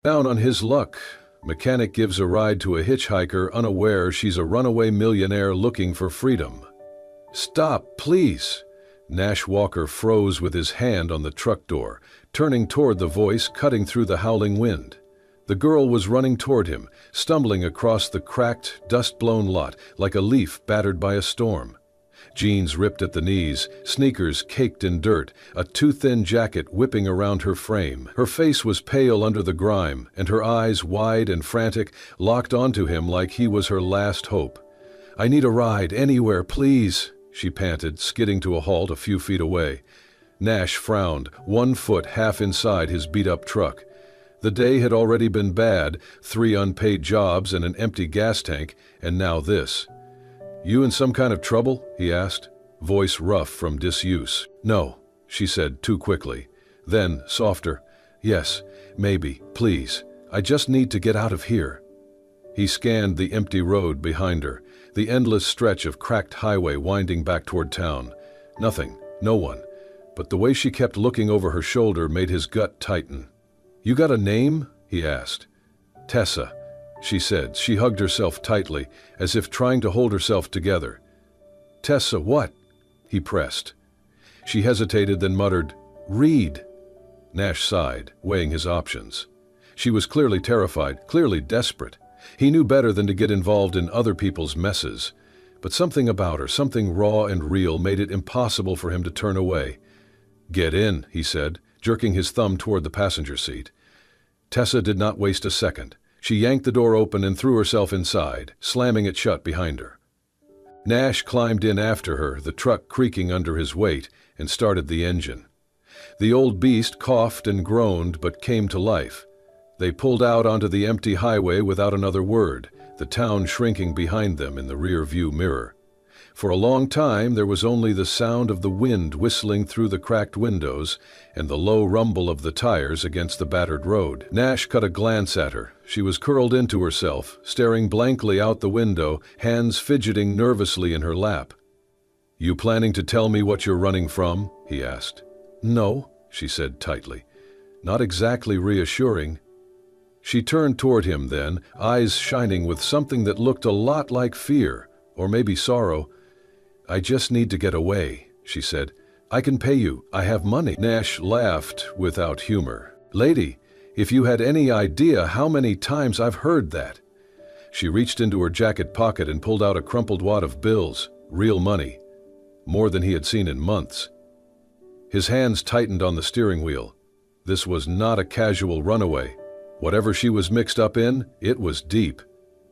Down on his luck, mechanic gives a ride to a hitchhiker unaware she's a runaway millionaire looking for freedom. "Stop, please!" Nash Walker froze with his hand on the truck door, turning toward the voice cutting through the howling wind. The girl was running toward him, stumbling across the cracked, dust-blown lot like a leaf battered by a storm. Jeans ripped at the knees, sneakers caked in dirt, a too-thin jacket whipping around her frame. Her face was pale under the grime, and her eyes, wide and frantic, locked onto him like he was her last hope. "I need a ride, anywhere, please," she panted, skidding to a halt a few feet away. Nash frowned, one foot half inside his beat-up truck. The day had already been bad, 3 unpaid jobs and an empty gas tank, and now this. "You in some kind of trouble?" he asked, voice rough from disuse. "No," she said too quickly. Then, softer, "Yes, maybe, please. I just need to get out of here." He scanned the empty road behind her, the endless stretch of cracked highway winding back toward town. Nothing, no one, but the way she kept looking over her shoulder made his gut tighten. "You got a name?" he asked. "Tessa," she said. She hugged herself tightly, as if trying to hold herself together. "Tessa what?" he pressed. She hesitated, then muttered, "Reed." Nash sighed, weighing his options. She was clearly terrified, clearly desperate. He knew better than to get involved in other people's messes. But something about her, something raw and real, made it impossible for him to turn away. "Get in," he said, jerking his thumb toward the passenger seat. Tessa did not waste a second. She yanked the door open and threw herself inside, slamming it shut behind her. Nash climbed in after her, the truck creaking under his weight, and started the engine. The old beast coughed and groaned but came to life. They pulled out onto the empty highway without another word, the town shrinking behind them in the rear-view mirror. For a long time there was only the sound of the wind whistling through the cracked windows and the low rumble of the tires against the battered road. Nash cut a glance at her. She was curled into herself, staring blankly out the window, hands fidgeting nervously in her lap. "You planning to tell me what you're running from?" he asked. "No," she said tightly. Not exactly reassuring. She turned toward him then, eyes shining with something that looked a lot like fear, or maybe sorrow. "I just need to get away," she said. "I can pay you. I have money." Nash laughed without humor. "Lady, if you had any idea how many times I've heard that." She reached into her jacket pocket and pulled out a crumpled wad of bills, real money, more than he had seen in months. His hands tightened on the steering wheel. This was not a casual runaway. Whatever she was mixed up in, it was deep.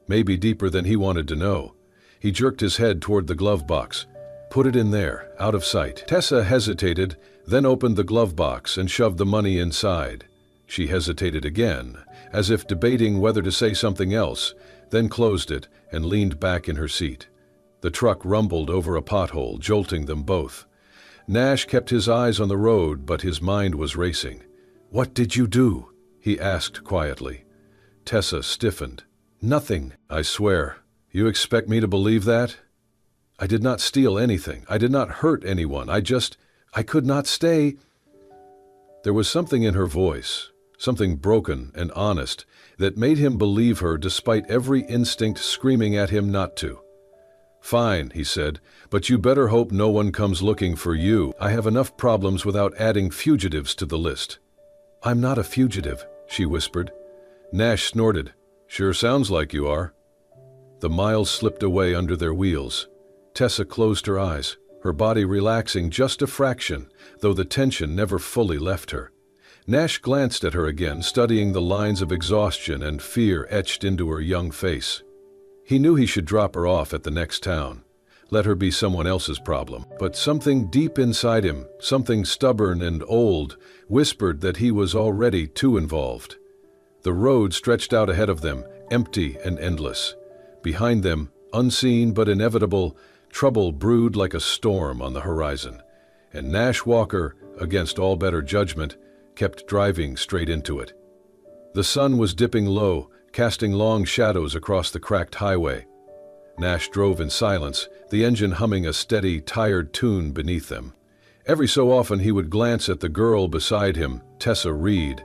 Maybe deeper than he wanted to know. He jerked his head toward the glove box. "Put it in there, out of sight." Tessa hesitated, then opened the glove box and shoved the money inside. She hesitated again, as if debating whether to say something else, then closed it and leaned back in her seat. The truck rumbled over a pothole, jolting them both. Nash kept his eyes on the road, but his mind was racing. "What did you do?" he asked quietly. Tessa stiffened. "Nothing, I swear. You expect me to believe that? I did not steal anything. I did not hurt anyone. I could not stay." There was something in her voice, something broken and honest, that made him believe her despite every instinct screaming at him not to. "Fine," he said, "but you better hope no one comes looking for you. I have enough problems without adding fugitives to the list." "I'm not a fugitive," she whispered. Nash snorted. "Sure sounds like you are." The miles slipped away under their wheels. Tessa closed her eyes, her body relaxing just a fraction, though the tension never fully left her. Nash glanced at her again, studying the lines of exhaustion and fear etched into her young face. He knew he should drop her off at the next town, let her be someone else's problem. But something deep inside him, something stubborn and old, whispered that he was already too involved. The road stretched out ahead of them, empty and endless. Behind them, unseen but inevitable, trouble brewed like a storm on the horizon. And Nash Walker, against all better judgment, kept driving straight into it. The sun was dipping low, casting long shadows across the cracked highway. Nash drove in silence, the engine humming a steady, tired tune beneath them. Every so often he would glance at the girl beside him, Tessa Reed,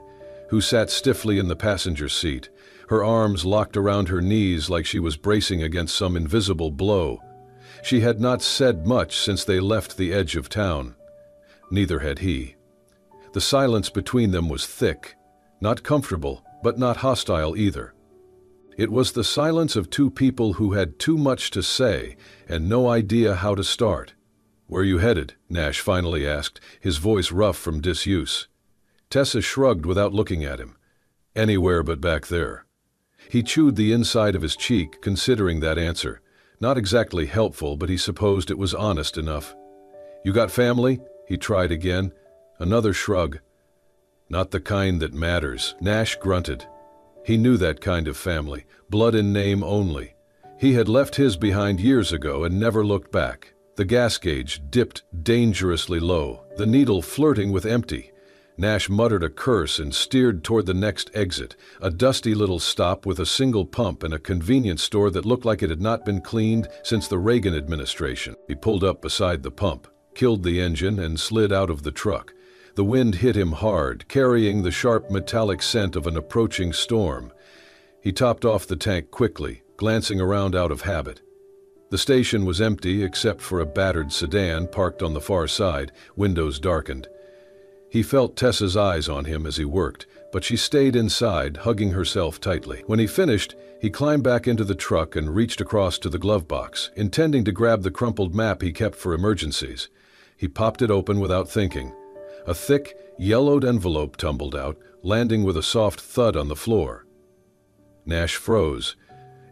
who sat stiffly in the passenger seat, her arms locked around her knees like she was bracing against some invisible blow. She had not said much since they left the edge of town. Neither had he. The silence between them was thick, not comfortable, but not hostile either. It was the silence of two people who had too much to say and no idea how to start. "Where you headed?" Nash finally asked, his voice rough from disuse. Tessa shrugged without looking at him. "Anywhere but back there." He chewed the inside of his cheek, considering that answer. Not exactly helpful, but he supposed it was honest enough. "You got family?" He tried again. Another shrug. "Not the kind that matters," Nash grunted. He knew that kind of family, blood in name only. He had left his behind years ago and never looked back. The gas gauge dipped dangerously low, the needle flirting with empty. Nash muttered a curse and steered toward the next exit, a dusty little stop with a single pump and a convenience store that looked like it had not been cleaned since the Reagan administration. He pulled up beside the pump, killed the engine, and slid out of the truck. The wind hit him hard, carrying the sharp metallic scent of an approaching storm. He topped off the tank quickly, glancing around out of habit. The station was empty except for a battered sedan parked on the far side, windows darkened. He felt Tessa's eyes on him as he worked, but she stayed inside, hugging herself tightly. When he finished, he climbed back into the truck and reached across to the glove box, intending to grab the crumpled map he kept for emergencies. He popped it open without thinking. A thick, yellowed envelope tumbled out, landing with a soft thud on the floor. Nash froze.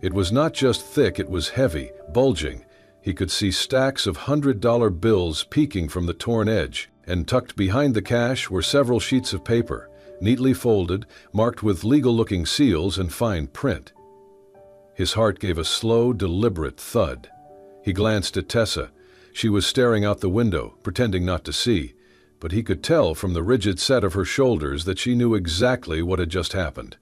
It was not just thick, it was heavy, bulging. He could see stacks of $100 bills peeking from the torn edge, and tucked behind the cash were several sheets of paper, neatly folded, marked with legal-looking seals and fine print. His heart gave a slow, deliberate thud. He glanced at Tessa. She was staring out the window, pretending not to see, but he could tell from the rigid set of her shoulders that she knew exactly what had just happened.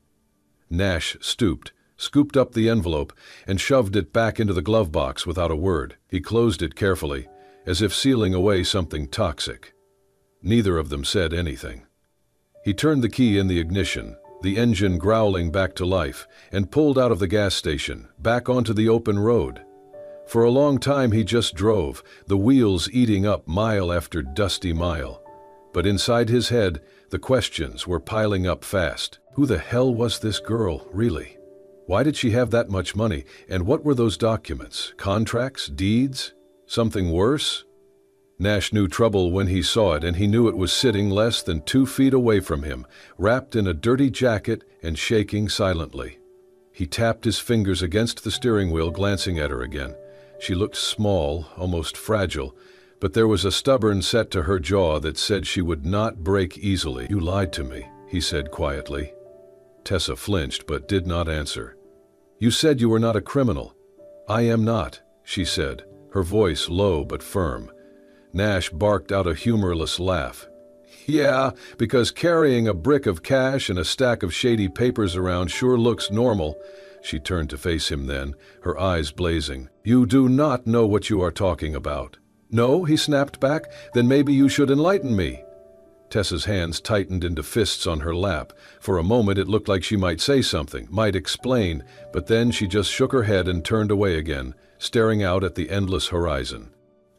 Nash stooped, scooped up the envelope, and shoved it back into the glove box without a word. He closed it carefully, as if sealing away something toxic. Neither of them said anything. He turned the key in the ignition, the engine growling back to life, and pulled out of the gas station, back onto the open road. For a long time he just drove, the wheels eating up mile after dusty mile. But inside his head, the questions were piling up fast. Who the hell was this girl, really? Why did she have that much money, and what were those documents? Contracts? Deeds? Something worse? Nash knew trouble when he saw it, and he knew it was sitting less than 2 feet away from him, wrapped in a dirty jacket and shaking silently. He tapped his fingers against the steering wheel, glancing at her again. She looked small, almost fragile, but there was a stubborn set to her jaw that said she would not break easily. "You lied to me," he said quietly. Tessa flinched but did not answer. "You said you were not a criminal." "I am not," she said, her voice low but firm. Nash barked out a humorless laugh. "Yeah, because carrying a brick of cash and a stack of shady papers around sure looks normal." She turned to face him then, her eyes blazing. "You do not know what you are talking about." "No," he snapped back, "then maybe you should enlighten me." Tessa's hands tightened into fists on her lap. For a moment it looked like she might say something, might explain, but then she just shook her head and turned away again, staring out at the endless horizon.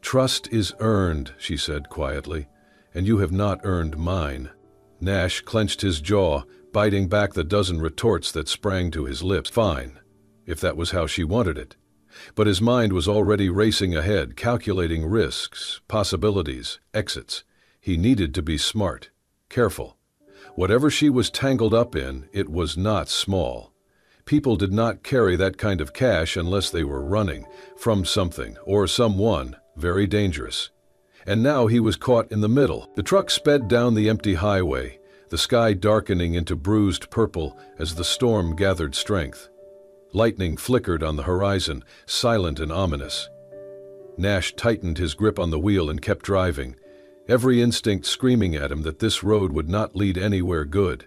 "Trust is earned," she said quietly, "and you have not earned mine." Nash clenched his jaw, biting back the dozen retorts that sprang to his lips. Fine, if that was how she wanted it. But his mind was already racing ahead, calculating risks, possibilities, exits. He needed to be smart, careful. Whatever she was tangled up in, it was not small. People did not carry that kind of cash unless they were running from something or someone very dangerous. And now he was caught in the middle. The truck sped down the empty highway, the sky darkening into bruised purple as the storm gathered strength. Lightning flickered on the horizon, silent and ominous. Nash tightened his grip on the wheel and kept driving, every instinct screaming at him that this road would not lead anywhere good.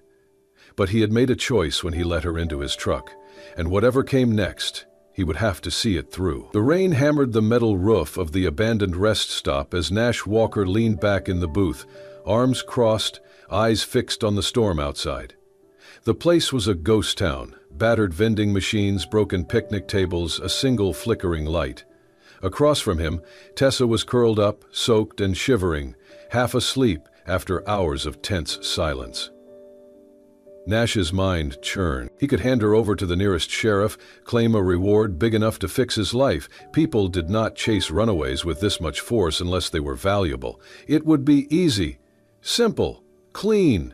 But he had made a choice when he let her into his truck, and whatever came next, he would have to see it through. The rain hammered the metal roof of the abandoned rest stop as Nash Walker leaned back in the booth, arms crossed, eyes fixed on the storm outside. The place was a ghost town, battered vending machines, broken picnic tables, a single flickering light. Across from him, Tessa was curled up, soaked and shivering, half asleep after hours of tense silence. Nash's mind churned. He could hand her over to the nearest sheriff, claim a reward big enough to fix his life. People did not chase runaways with this much force unless they were valuable. It would be easy, simple, clean.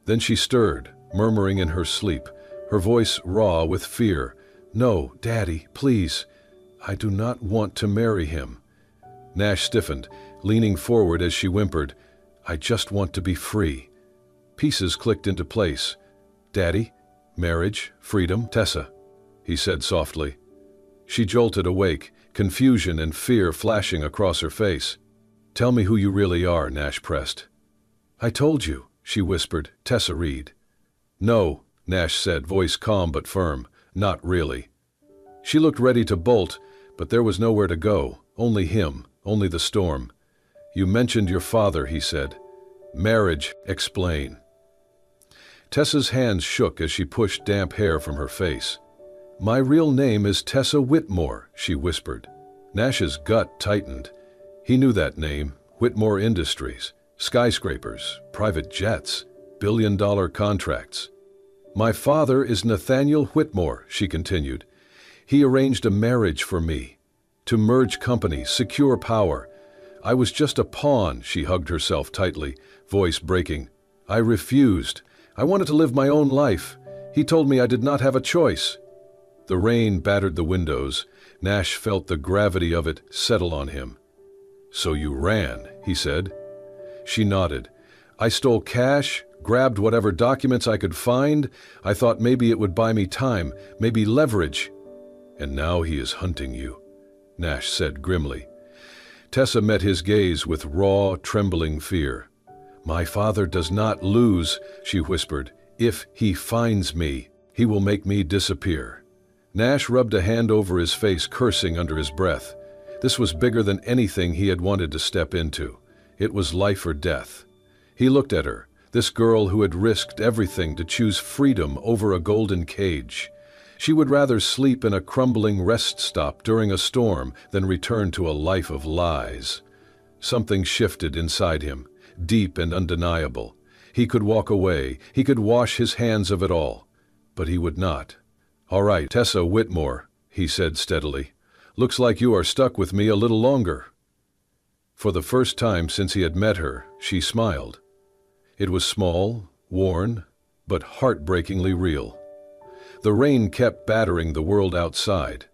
Then she stirred, murmuring in her sleep, her voice raw with fear. "No, Daddy, please. I do not want to marry him." Nash stiffened, leaning forward as she whimpered, "I just want to be free." Pieces clicked into place. "Daddy, marriage, freedom, Tessa," he said softly. She jolted awake, confusion and fear flashing across her face. "Tell me who you really are," Nash pressed. "I told you," she whispered, "Tessa Reed." "No," Nash said, voice calm but firm, "not really." She looked ready to bolt, but there was nowhere to go, only him, only the storm. "You mentioned your father," he said. "Marriage, explain." Tessa's hands shook as she pushed damp hair from her face. "My real name is Tessa Whitmore," she whispered. Nash's gut tightened. He knew that name, Whitmore Industries, skyscrapers, private jets, billion-dollar contracts. "My father is Nathaniel Whitmore," she continued. "He arranged a marriage for me. To merge companies, secure power. I was just a pawn," she hugged herself tightly, voice breaking. "I refused. I wanted to live my own life. He told me I did not have a choice." The rain battered the windows. Nash felt the gravity of it settle on him. "So you ran," he said. She nodded. "I stole cash, grabbed whatever documents I could find. I thought maybe it would buy me time, maybe leverage." "And now he is hunting you," Nash said grimly. Tessa met his gaze with raw, trembling fear. "My father does not lose," she whispered. "If he finds me, he will make me disappear." Nash rubbed a hand over his face, cursing under his breath. This was bigger than anything he had wanted to step into. It was life or death. He looked at her, this girl who had risked everything to choose freedom over a golden cage. She would rather sleep in a crumbling rest stop during a storm than return to a life of lies. Something shifted inside him, deep and undeniable. He could walk away, he could wash his hands of it all, but he would not. "All right, Tessa Whitmore," he said steadily. "Looks like you are stuck with me a little longer." For the first time since he had met her, she smiled. It was small, worn, but heartbreakingly real. The rain kept battering the world outside,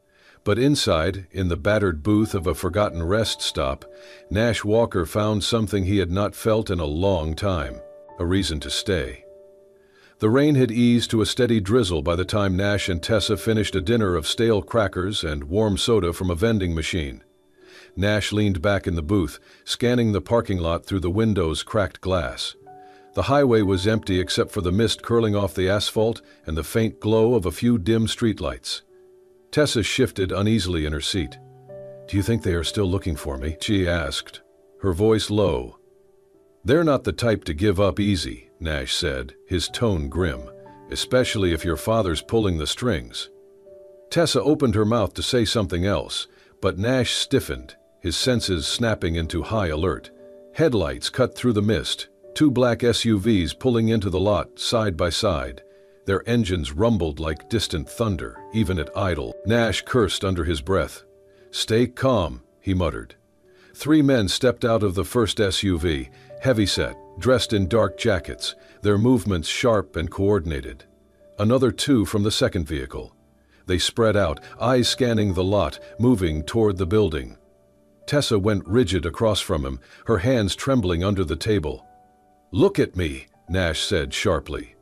but inside, in the battered booth of a forgotten rest stop, Nash Walker found something he had not felt in a long time, a reason to stay. The rain had eased to a steady drizzle by the time Nash and Tessa finished a dinner of stale crackers and warm soda from a vending machine. Nash leaned back in the booth, scanning the parking lot through the window's cracked glass. The highway was empty except for the mist curling off the asphalt and the faint glow of a few dim streetlights. Tessa shifted uneasily in her seat. "Do you think they are still looking for me?" she asked, her voice low. "They're not the type to give up easy," Nash said, his tone grim, "especially if your father's pulling the strings." Tessa opened her mouth to say something else, but Nash stiffened, his senses snapping into high alert. Headlights cut through the mist, two black SUVs pulling into the lot side by side. Their engines rumbled like distant thunder, even at idle. Nash cursed under his breath. "Stay calm," he muttered. Three men stepped out of the first SUV, heavyset, dressed in dark jackets, their movements sharp and coordinated. Another two from the second vehicle. They spread out, eyes scanning the lot, moving toward the building. Tessa went rigid across from him, her hands trembling under the table. "Look at me," Nash said sharply.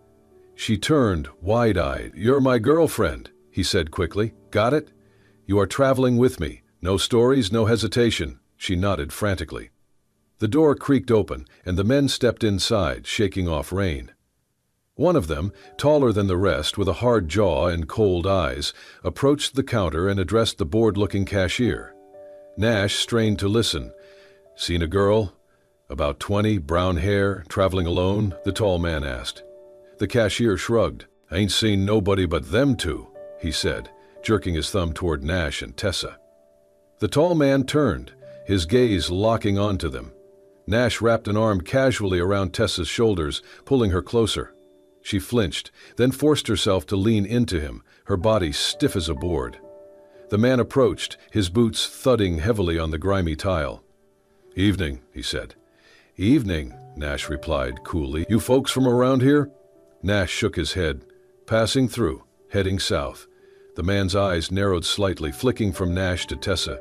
She turned, wide-eyed. "You're my girlfriend," he said quickly. "Got it? You are traveling with me. No stories, no hesitation." She nodded frantically. The door creaked open, and the men stepped inside, shaking off rain. One of them, taller than the rest, with a hard jaw and cold eyes, approached the counter and addressed the bored-looking cashier. Nash strained to listen. "Seen a girl? About 20, brown hair, traveling alone?" the tall man asked. The cashier shrugged. "Ain't seen nobody but them two," he said, jerking his thumb toward Nash and Tessa. The tall man turned, his gaze locking onto them. Nash wrapped an arm casually around Tessa's shoulders, pulling her closer. She flinched, then forced herself to lean into him, her body stiff as a board. The man approached, his boots thudding heavily on the grimy tile. "Evening," he said. "Evening," Nash replied coolly. "You folks from around here?" Nash shook his head. "Passing through, heading south." The man's eyes narrowed slightly, flicking from Nash to Tessa.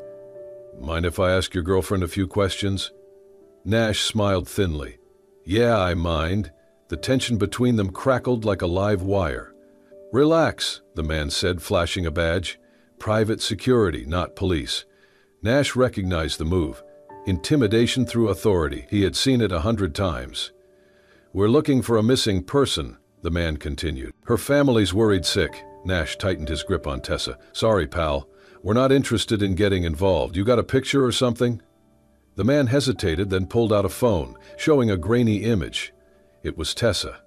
"Mind if I ask your girlfriend a few questions?" Nash smiled thinly. "Yeah, I mind." The tension between them crackled like a live wire. "Relax," the man said, flashing a badge. "Private security, not police." Nash recognized the move. Intimidation through authority. He had seen it 100 times. "We're looking for a missing person," the man continued. "Her family's worried sick." Nash tightened his grip on Tessa. "Sorry, pal. We're not interested in getting involved. You got a picture or something?" The man hesitated, then pulled out a phone, showing a grainy image. It was Tessa.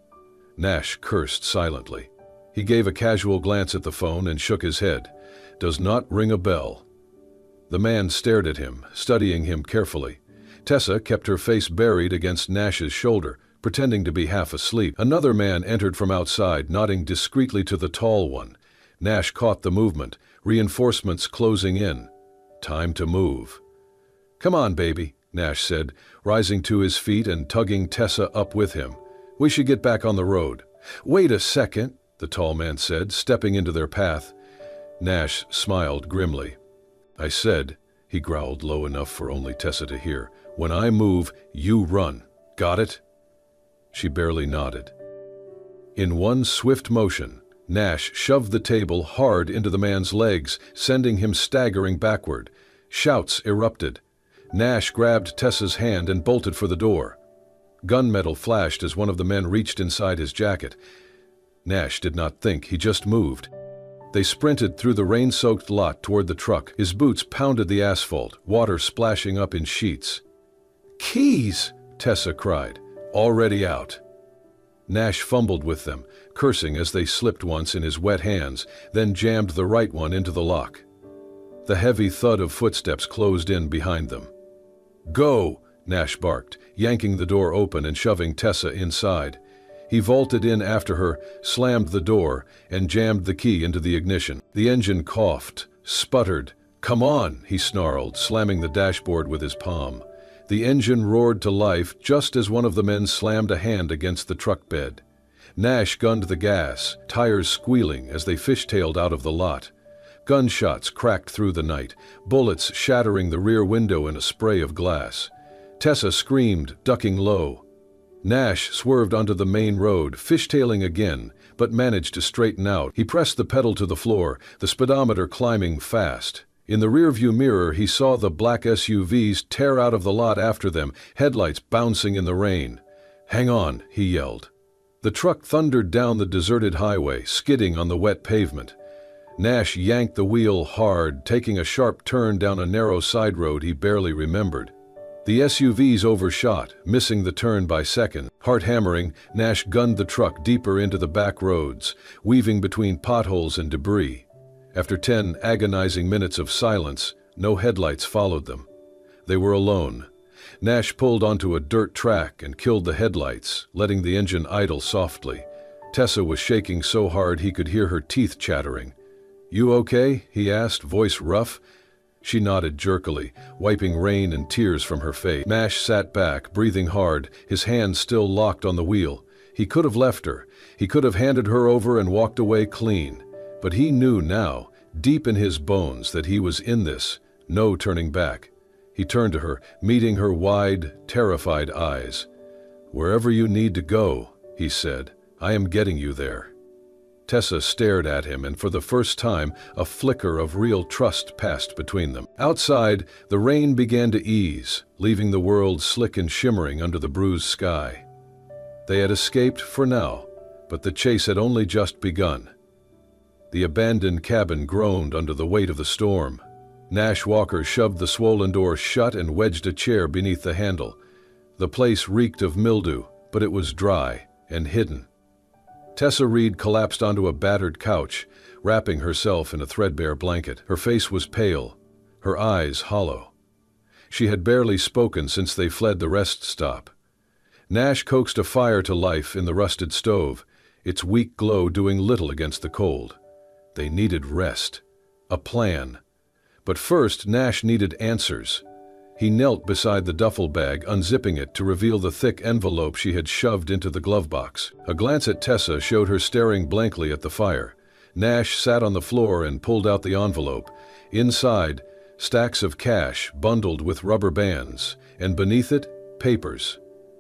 Nash cursed silently. He gave a casual glance at the phone and shook his head. "Does not ring a bell." The man stared at him, studying him carefully. Tessa kept her face buried against Nash's shoulder, pretending to be half asleep. Another man entered from outside, nodding discreetly to the tall one. Nash caught the movement, reinforcements closing in. Time to move. "Come on, baby," Nash said, rising to his feet and tugging Tessa up with him. "We should get back on the road." "Wait a second," the tall man said, stepping into their path. Nash smiled grimly. "I said," he growled low enough for only Tessa to hear, "when I move, you run. Got it?" She barely nodded. In one swift motion, Nash shoved the table hard into the man's legs, sending him staggering backward. Shouts erupted. Nash grabbed Tessa's hand and bolted for the door. Gunmetal flashed as one of the men reached inside his jacket. Nash did not think, he just moved. They sprinted through the rain-soaked lot toward the truck. His boots pounded the asphalt, water splashing up in sheets. "Keys!" Tessa cried. "Already out." Nash fumbled with them, cursing as they slipped once in his wet hands, then jammed the right one into the lock. The heavy thud of footsteps closed in behind them. "Go!" Nash barked, yanking the door open and shoving Tessa inside. He vaulted in after her, slammed the door, and jammed the key into the ignition. The engine coughed, sputtered. "Come on," he snarled, slamming the dashboard with his palm. The engine roared to life just as one of the men slammed a hand against the truck bed. Nash gunned the gas, tires squealing as they fishtailed out of the lot. Gunshots cracked through the night, bullets shattering the rear window in a spray of glass. Tessa screamed, ducking low. Nash swerved onto the main road, fishtailing again, but managed to straighten out. He pressed the pedal to the floor, the speedometer climbing fast. In the rearview mirror, he saw the black SUVs tear out of the lot after them, headlights bouncing in the rain. "Hang on," he yelled. The truck thundered down the deserted highway, skidding on the wet pavement. Nash yanked the wheel hard, taking a sharp turn down a narrow side road he barely remembered. The SUVs overshot, missing the turn by seconds. Heart hammering, Nash gunned the truck deeper into the back roads, weaving between potholes and debris. After 10 agonizing minutes of silence, no headlights followed them. They were alone. Nash pulled onto a dirt track and killed the headlights, letting the engine idle softly. Tessa was shaking so hard he could hear her teeth chattering. "You okay?" he asked, voice rough. She nodded jerkily, wiping rain and tears from her face. Nash sat back, breathing hard, his hands still locked on the wheel. He could have left her. He could have handed her over and walked away clean. But he knew now, deep in his bones, that he was in this, no turning back. He turned to her, meeting her wide, terrified eyes. "Wherever you need to go," he said, "I am getting you there." Tessa stared at him, and for the first time, a flicker of real trust passed between them. Outside, the rain began to ease, leaving the world slick and shimmering under the bruised sky. They had escaped for now, but the chase had only just begun. The abandoned cabin groaned under the weight of the storm. Nash Walker shoved the swollen door shut and wedged a chair beneath the handle. The place reeked of mildew, but it was dry and hidden. Tessa Reed collapsed onto a battered couch, wrapping herself in a threadbare blanket. Her face was pale, her eyes hollow. She had barely spoken since they fled the rest stop. Nash coaxed a fire to life in the rusted stove, its weak glow doing little against the cold. They needed rest, a plan. But first, Nash needed answers. He knelt beside the duffel bag, unzipping it to reveal the thick envelope she had shoved into the glove box. A glance at Tessa showed her staring blankly at the fire. Nash sat on the floor and pulled out the envelope. Inside, stacks of cash bundled with rubber bands, and beneath it, papers.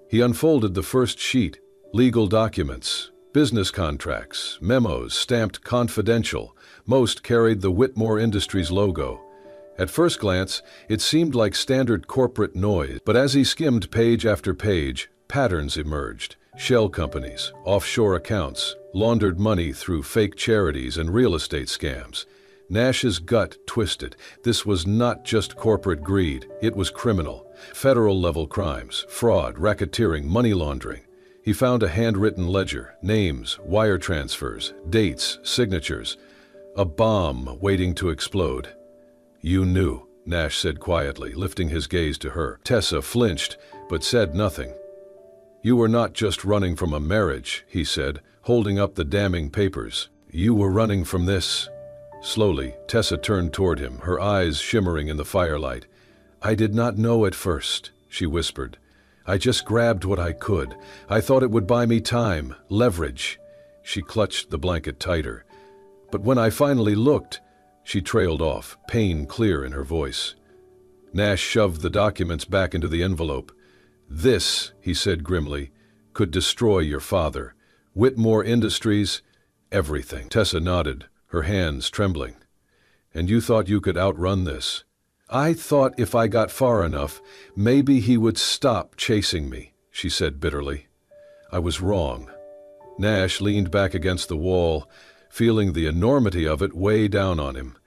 He unfolded the first sheet: legal documents, business contracts, memos stamped confidential. Most carried the Whitmore Industries logo. At first glance, it seemed like standard corporate noise, but as he skimmed page after page, patterns emerged. Shell companies, offshore accounts, laundered money through fake charities and real estate scams. Nash's gut twisted. This was not just corporate greed, it was criminal. Federal-level crimes, fraud, racketeering, money laundering. He found a handwritten ledger, names, wire transfers, dates, signatures. A bomb waiting to explode. "You knew," Nash said quietly, lifting his gaze to her. Tessa flinched, but said nothing. "You were not just running from a marriage," he said, holding up the damning papers. "You were running from this." Slowly, Tessa turned toward him, her eyes shimmering in the firelight. "I did not know at first," she whispered. "I just grabbed what I could. I thought it would buy me time, leverage." She clutched the blanket tighter. "But when I finally looked," she trailed off, pain clear in her voice. Nash shoved the documents back into the envelope. "This," he said grimly, "could destroy your father. Whitmore Industries, everything." Tessa nodded, her hands trembling. "And you thought you could outrun this?" "I thought if I got far enough, maybe he would stop chasing me," she said bitterly. "I was wrong." Nash leaned back against the wall, feeling the enormity of it weigh down on him.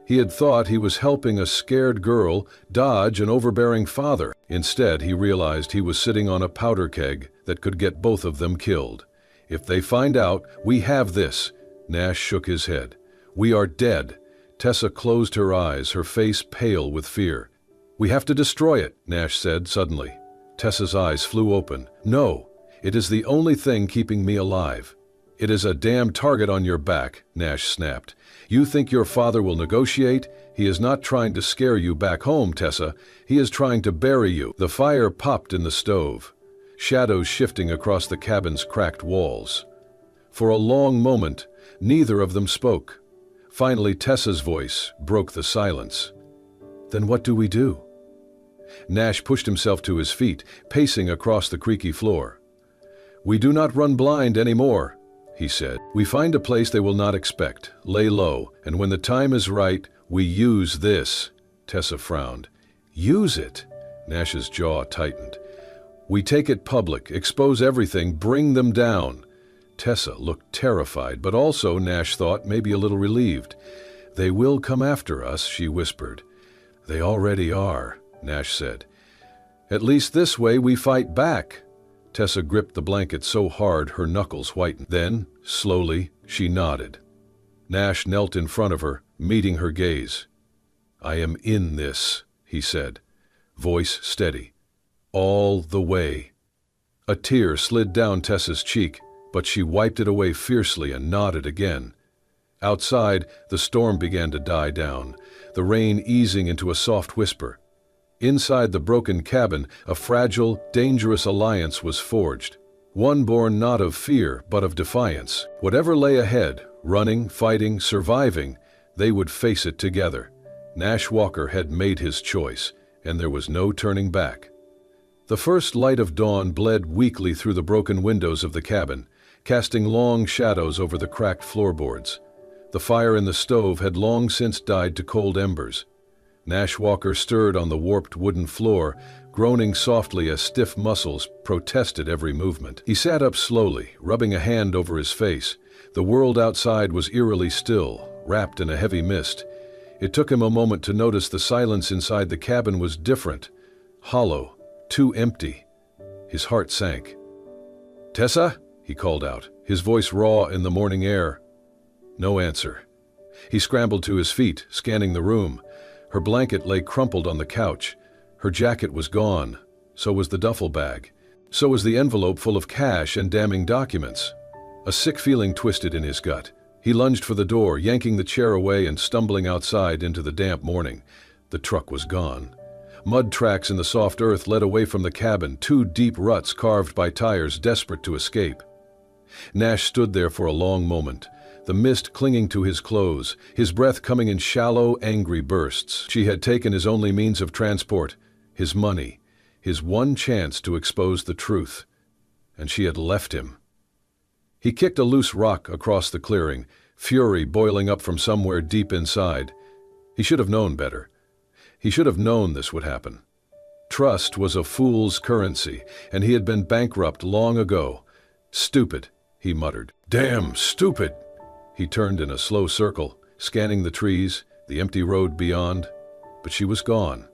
He had thought he was helping a scared girl dodge an overbearing father. Instead, he realized he was sitting on a powder keg that could get both of them killed. "If they find out, we have this." Nash shook his head. "We are dead." Tessa closed her eyes, her face pale with fear. "We have to destroy it," Nash said suddenly. Tessa's eyes flew open. "No, it is the only thing keeping me alive." "It is a damn target on your back," Nash snapped. "You think your father will negotiate? He is not trying to scare you back home, Tessa. He is trying to bury you." The fire popped in the stove, shadows shifting across the cabin's cracked walls. For a long moment, neither of them spoke. Finally, Tessa's voice broke the silence. "Then what do we do?" Nash pushed himself to his feet, pacing across the creaky floor. "We do not run blind anymore," he said. "We find a place they will not expect, lay low, and when the time is right, we use this." Tessa frowned. "Use it?" Nash's jaw tightened. "We take it public, expose everything, bring them down." Tessa looked terrified, but also, Nash thought, maybe a little relieved. "They will come after us," she whispered. "They already are," Nash said. "At least this way we fight back." Tessa gripped the blanket so hard her knuckles whitened. Then, slowly, she nodded. Nash knelt in front of her, meeting her gaze. "I am in this," he said, voice steady. "All the way." A tear slid down Tessa's cheek, but she wiped it away fiercely and nodded again. Outside, the storm began to die down, the rain easing into a soft whisper. Inside the broken cabin, a fragile, dangerous alliance was forged, one born not of fear but of defiance. Whatever lay ahead, running, fighting, surviving, they would face it together. Nash Walker had made his choice, and there was no turning back. The first light of dawn bled weakly through the broken windows of the cabin, casting long shadows over the cracked floorboards. The fire in the stove had long since died to cold embers. Nash Walker stirred on the warped wooden floor, groaning softly as stiff muscles protested every movement. He sat up slowly, rubbing a hand over his face. The world outside was eerily still, wrapped in a heavy mist. It took him a moment to notice the silence inside the cabin was different, hollow, too empty. His heart sank. "Tessa?" he called out, his voice raw in the morning air. No answer. He scrambled to his feet, scanning the room. Her blanket lay crumpled on the couch. Her jacket was gone. So was the duffel bag. So was the envelope full of cash and damning documents. A sick feeling twisted in his gut. He lunged for the door, yanking the chair away and stumbling outside into the damp morning. The truck was gone. Mud tracks in the soft earth led away from the cabin, 2 deep ruts carved by tires desperate to escape. Nash stood there for a long moment, the mist clinging to his clothes, his breath coming in shallow, angry bursts. She had taken his only means of transport, his money, his one chance to expose the truth, and she had left him. He kicked a loose rock across the clearing, fury boiling up from somewhere deep inside. He should have known better. He should have known this would happen. Trust was a fool's currency, and he had been bankrupt long ago. Stupid, he muttered. Damn stupid! He turned in a slow circle, scanning the trees, the empty road beyond. But she was gone.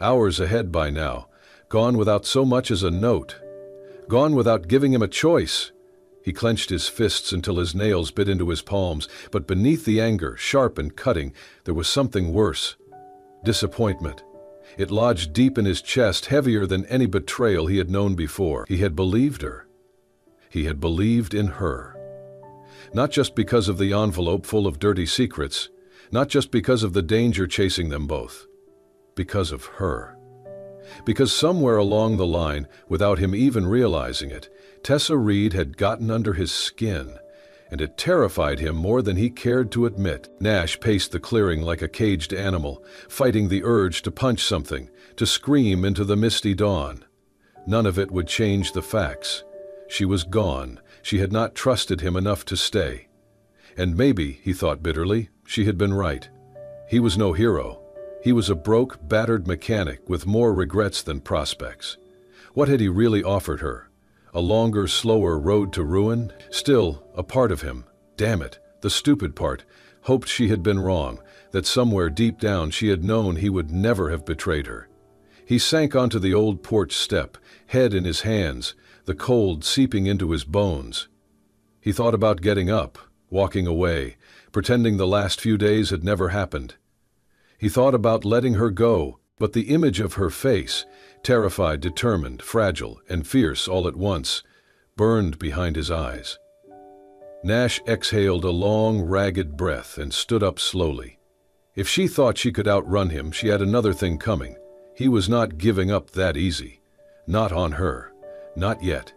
Hours ahead by now. Gone without so much as a note. Gone without giving him a choice. He clenched his fists until his nails bit into his palms, but beneath the anger, sharp and cutting, there was something worse. Disappointment. It lodged deep in his chest, heavier than any betrayal he had known before. He had believed her. He had believed in her. Not just because of the envelope full of dirty secrets, not just because of the danger chasing them both. Because of her. Because somewhere along the line, without him even realizing it, Tessa Reed had gotten under his skin, and it terrified him more than he cared to admit. Nash paced the clearing like a caged animal, fighting the urge to punch something, to scream into the misty dawn. None of it would change the facts. She was gone. She had not trusted him enough to stay. And maybe, he thought bitterly, she had been right. He was no hero. He was a broke, battered mechanic with more regrets than prospects. What had he really offered her? A longer, slower road to ruin? Still, a part of him, damn it, the stupid part, hoped she had been wrong, that somewhere deep down she had known he would never have betrayed her. He sank onto the old porch step, head in his hands, the cold seeping into his bones. He thought about getting up, walking away, pretending the last few days had never happened. He thought about letting her go, but the image of her face, terrified, determined, fragile, and fierce all at once, burned behind his eyes. Nash exhaled a long, ragged breath and stood up slowly. If she thought she could outrun him, she had another thing coming. He was not giving up that easy. Not on her. Not yet.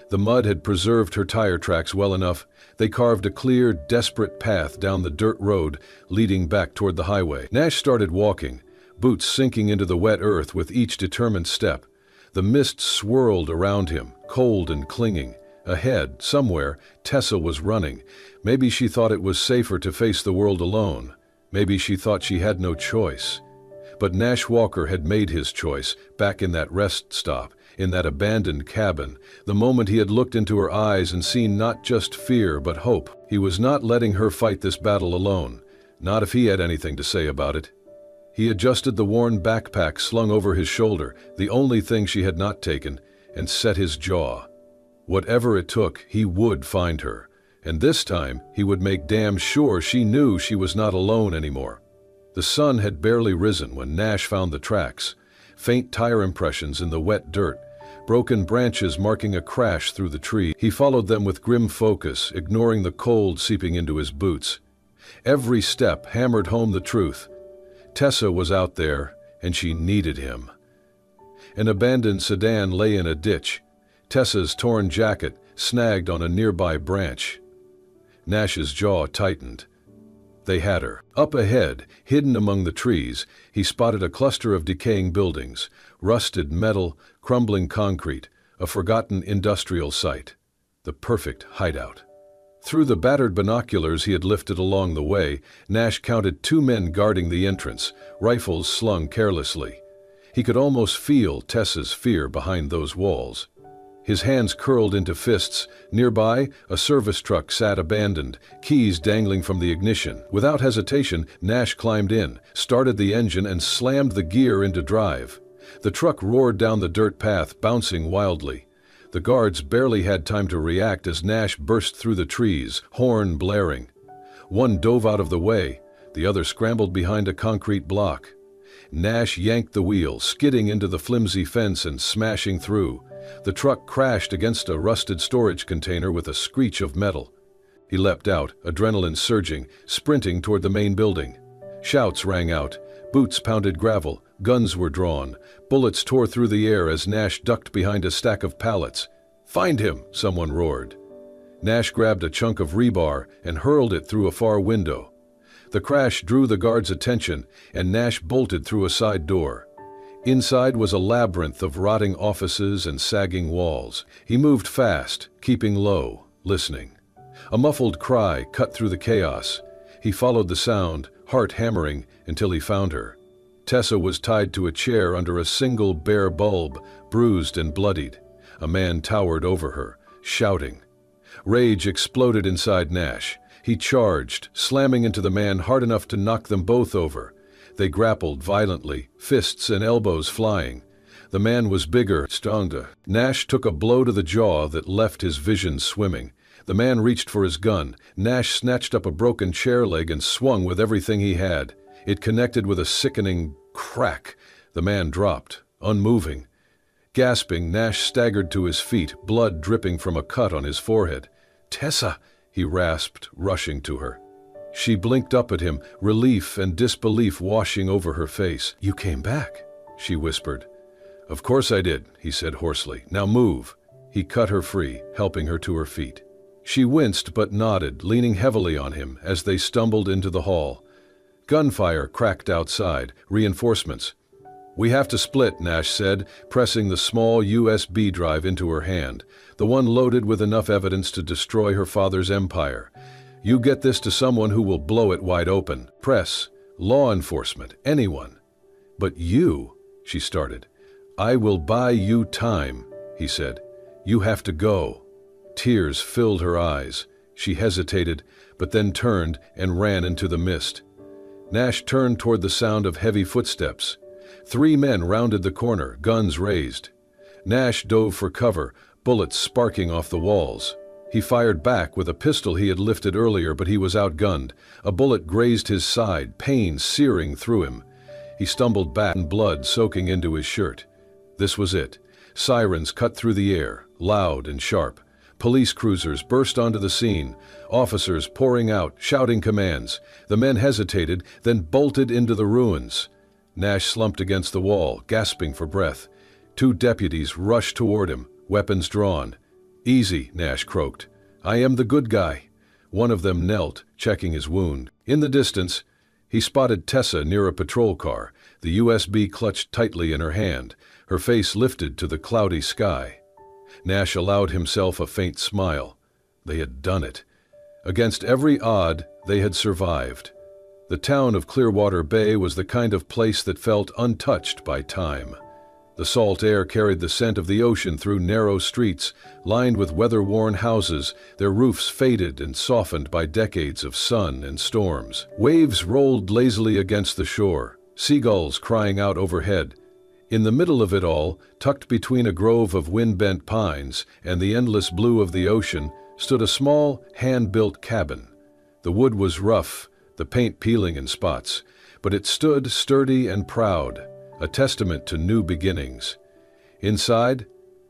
The mud had preserved her tire tracks well enough. They carved a clear, desperate path down the dirt road leading back toward the highway. Nash started walking, boots sinking into the wet earth with each determined step. The mist swirled around him, cold and clinging. Ahead, somewhere, Tessa was running. Maybe she thought it was safer to face the world alone. Maybe she thought she had no choice. But Nash Walker had made his choice, back in that rest stop, in that abandoned cabin, the moment he had looked into her eyes and seen not just fear but hope. He was not letting her fight this battle alone, not if he had anything to say about it. He adjusted the worn backpack slung over his shoulder, the only thing she had not taken, and set his jaw. Whatever it took, he would find her, and this time he would make damn sure she knew she was not alone anymore. The sun had barely risen when Nash found the tracks, faint tire impressions in the wet dirt, broken branches marking a crash through the tree. He followed them with grim focus, ignoring the cold seeping into his boots. Every step hammered home the truth. Tessa was out there, and she needed him. An abandoned sedan lay in a ditch, Tessa's torn jacket snagged on a nearby branch. Nash's jaw tightened. They had her. Up ahead, hidden among the trees, he spotted a cluster of decaying buildings, rusted metal, crumbling concrete, a forgotten industrial site. The perfect hideout. Through the battered binoculars he had lifted along the way, Nash counted 2 men guarding the entrance, rifles slung carelessly. He could almost feel Tessa's fear behind those walls. His hands curled into fists. Nearby, a service truck sat abandoned, keys dangling from the ignition. Without hesitation, Nash climbed in, started the engine, and slammed the gear into drive. The truck roared down the dirt path, bouncing wildly. The guards barely had time to react as Nash burst through the trees, horn blaring. One dove out of the way, the other scrambled behind a concrete block. Nash yanked the wheel, skidding into the flimsy fence and smashing through. The truck crashed against a rusted storage container with a screech of metal. He leapt out, adrenaline surging, sprinting toward the main building. Shouts rang out, boots pounded gravel, guns were drawn, bullets tore through the air as Nash ducked behind a stack of pallets. "Find him!" someone roared. Nash grabbed a chunk of rebar and hurled it through a far window. The crash drew the guards' attention, and Nash bolted through a side door. Inside was a labyrinth of rotting offices and sagging walls. He moved fast, keeping low, listening. A muffled cry cut through the chaos. He followed the sound, heart hammering, until he found her. Tessa was tied to a chair under a single bare bulb, bruised and bloodied. A man towered over her, shouting. Rage exploded inside Nash. He charged, slamming into the man hard enough to knock them both over. They grappled violently, fists and elbows flying. The man was bigger, stronger. Nash took a blow to the jaw that left his vision swimming. The man reached for his gun. Nash snatched up a broken chair leg and swung with everything he had. It connected with a sickening crack. The man dropped, unmoving. Gasping, Nash staggered to his feet, blood dripping from a cut on his forehead. "Tessa!" he rasped, rushing to her. She blinked up at him, relief and disbelief washing over her face. "You came back," she whispered. "Of course I did," he said hoarsely. "Now move." He cut her free, helping her to her feet. She winced but nodded, leaning heavily on him as they stumbled into the hall. Gunfire cracked outside, reinforcements. "We have to split," Nash said, pressing the small USB drive into her hand, the one loaded with enough evidence to destroy her father's empire. "You get this to someone who will blow it wide open. Press, law enforcement, anyone." "But you," she started. "I will buy you time," he said. "You have to go." Tears filled her eyes. She hesitated, but then turned and ran into the mist. Nash turned toward the sound of heavy footsteps. 3 men rounded the corner, guns raised. Nash dove for cover, bullets sparking off the walls. He fired back with a pistol he had lifted earlier, but he was outgunned. A bullet grazed his side, pain searing through him. He stumbled back, blood soaking into his shirt. This was it. Sirens cut through the air, loud and sharp. Police cruisers burst onto the scene, officers pouring out, shouting commands. The men hesitated, then bolted into the ruins. Nash slumped against the wall, gasping for breath. 2 deputies rushed toward him, weapons drawn. "Easy," Nash croaked. "I am the good guy." One of them knelt, checking his wound. In the distance, he spotted Tessa near a patrol car, the USB clutched tightly in her hand, her face lifted to the cloudy sky. Nash allowed himself a faint smile. They had done it. Against every odd, they had survived. The town of Clearwater Bay was the kind of place that felt untouched by time. The salt air carried the scent of the ocean through narrow streets, lined with weather-worn houses, their roofs faded and softened by decades of sun and storms. Waves rolled lazily against the shore, seagulls crying out overhead. In the middle of it all, tucked between a grove of wind-bent pines and the endless blue of the ocean, stood a small, hand-built cabin. The wood was rough, the paint peeling in spots, but it stood sturdy and proud, a testament to new beginnings. Inside,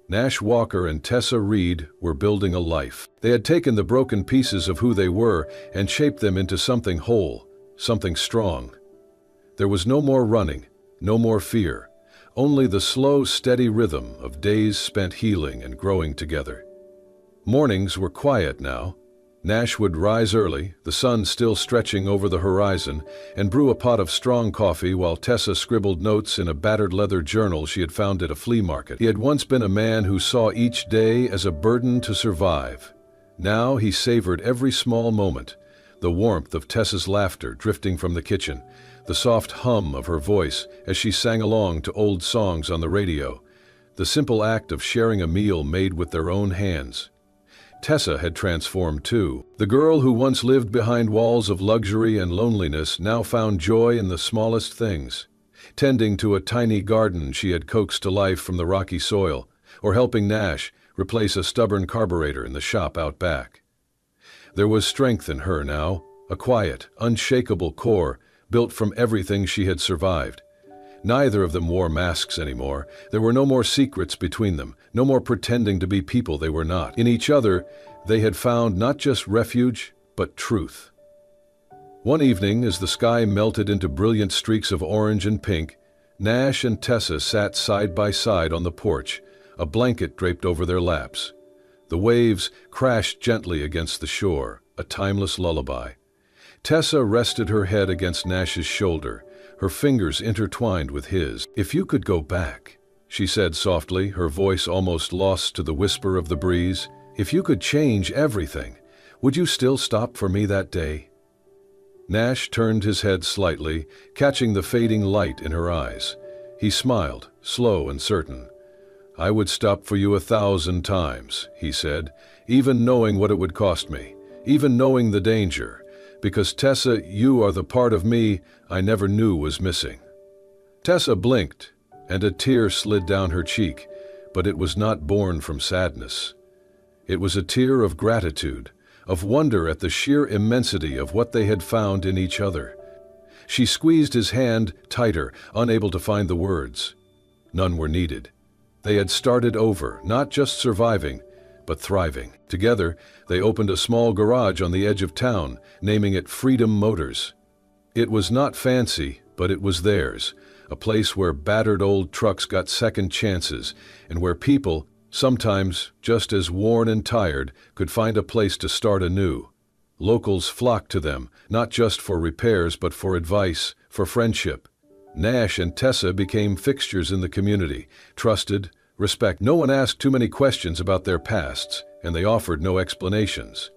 Nash Walker and Tessa Reed were building a life. They had taken the broken pieces of who they were and shaped them into something whole, something strong. There was no more running, no more fear, only the slow, steady rhythm of days spent healing and growing together. Mornings were quiet now. Nash would rise early, the sun still stretching over the horizon, and brew a pot of strong coffee while Tessa scribbled notes in a battered leather journal she had found at a flea market. He had once been a man who saw each day as a burden to survive. Now he savored every small moment, the warmth of Tessa's laughter drifting from the kitchen, the soft hum of her voice as she sang along to old songs on the radio, the simple act of sharing a meal made with their own hands. Tessa had transformed too. The girl who once lived behind walls of luxury and loneliness now found joy in the smallest things, tending to a tiny garden she had coaxed to life from the rocky soil, or helping Nash, replace a stubborn carburetor in the shop out back. There was strength in her now, a quiet, unshakable core built from everything she had survived. Neither of them wore masks anymore. There were no more secrets between them, no more pretending to be people they were not. In each other, they had found not just refuge, but truth. One evening, as the sky melted into brilliant streaks of orange and pink, Nash and Tessa sat side by side on the porch, a blanket draped over their laps. The waves crashed gently against the shore, a timeless lullaby. Tessa rested her head against Nash's shoulder, her fingers intertwined with his. "If you could go back," she said softly, her voice almost lost to the whisper of the breeze, "if you could change everything, would you still stop for me that day?" Nash turned his head slightly, catching the fading light in her eyes. He smiled, slow and certain. "I would stop for you 1,000 times," he said, "even knowing what it would cost me, even knowing the danger. Because Tessa, you are the part of me I never knew was missing." Tessa blinked, and a tear slid down her cheek, but it was not born from sadness. It was a tear of gratitude, of wonder at the sheer immensity of what they had found in each other. She squeezed his hand tighter, unable to find the words. None were needed. They had started over, not just surviving, but thriving. Together, they opened a small garage on the edge of town, naming it Freedom Motors. It was not fancy, but it was theirs, a place where battered old trucks got second chances, and where people, sometimes just as worn and tired, could find a place to start anew. Locals flocked to them, not just for repairs, but for advice, for friendship. Nash and Tessa became fixtures in the community, trusted, respect. No one asked too many questions about their pasts, and they offered no explanations.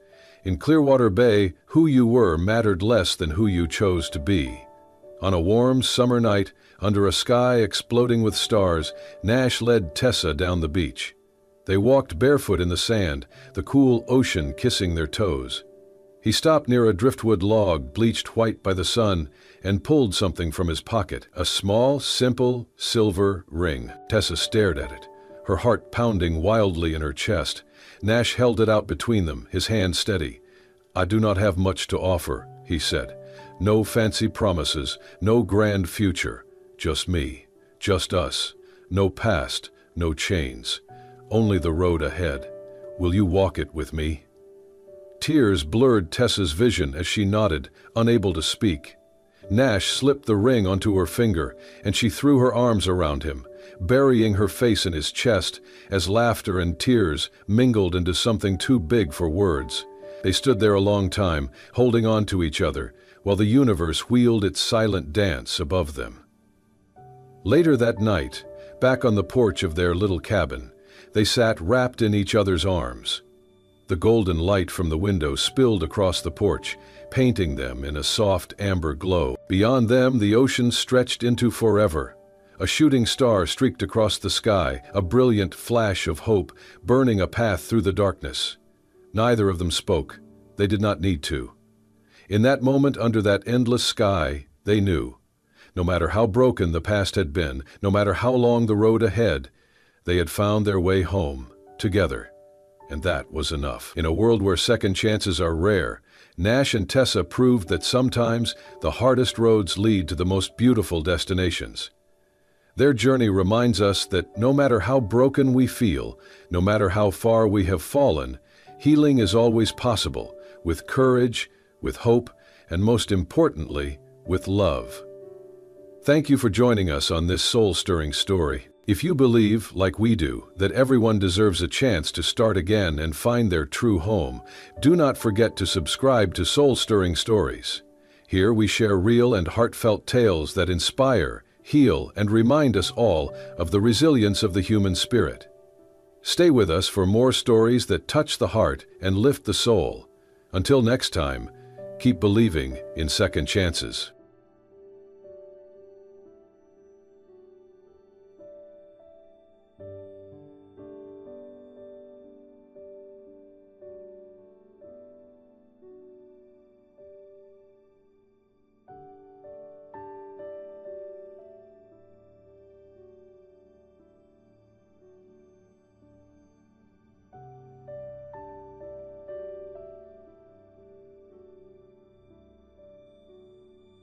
In Clearwater Bay, who you were mattered less than who you chose to be. On a warm summer night, under a sky exploding with stars, Nash led Tessa down the beach. They walked barefoot in the sand, the cool ocean kissing their toes. He stopped near a driftwood log bleached white by the sun and pulled something from his pocket, a small, simple, silver ring. Tessa stared at it, her heart pounding wildly in her chest. Nash held it out between them, his hand steady. "I do not have much to offer," he said. "No fancy promises, no grand future. Just me, just us. No past, no chains. Only the road ahead. Will you walk it with me?" Tears blurred Tessa's vision as she nodded, unable to speak. Nash slipped the ring onto her finger, and she threw her arms around him, burying her face in his chest as laughter and tears mingled into something too big for words. They stood there a long time, holding on to each other, while the universe wheeled its silent dance above them. Later that night, back on the porch of their little cabin, they sat wrapped in each other's arms. The golden light from the window spilled across the porch, painting them in a soft amber glow. Beyond them, the ocean stretched into forever. A shooting star streaked across the sky, a brilliant flash of hope, burning a path through the darkness. Neither of them spoke. They did not need to. In that moment under that endless sky, they knew. No matter how broken the past had been, no matter how long the road ahead, they had found their way home, together. And that was enough. In a world where second chances are rare, Nash and Tessa proved that sometimes the hardest roads lead to the most beautiful destinations. Their journey reminds us that no matter how broken we feel, no matter how far we have fallen, healing is always possible, with courage, with hope, and most importantly, with love. Thank you for joining us on this soul-stirring story. If you believe, like we do, that everyone deserves a chance to start again and find their true home, do not forget to subscribe to Soul-Stirring Stories. Here we share real and heartfelt tales that inspire, heal, and remind us all of the resilience of the human spirit. Stay with us for more stories that touch the heart and lift the soul. Until next time, keep believing in second chances.